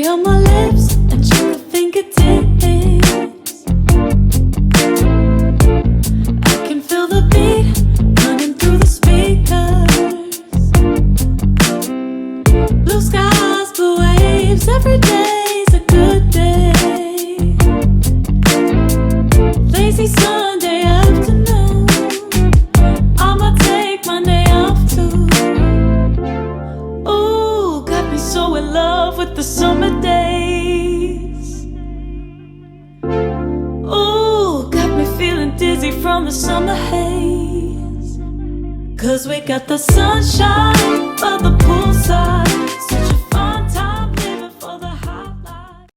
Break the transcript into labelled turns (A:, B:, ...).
A: Cherry on my lips and chocolate fingertips. I can feel the beat running through the speakers. Blue skies, blue waves, every day's a good day. Lazy Sunday afternoon, I'ma take Monday off too. Ooh, got me so in love with the summer days. Ooh, got me feeling dizzy from the summer haze. 'Cause we got the sunshine by the poolside,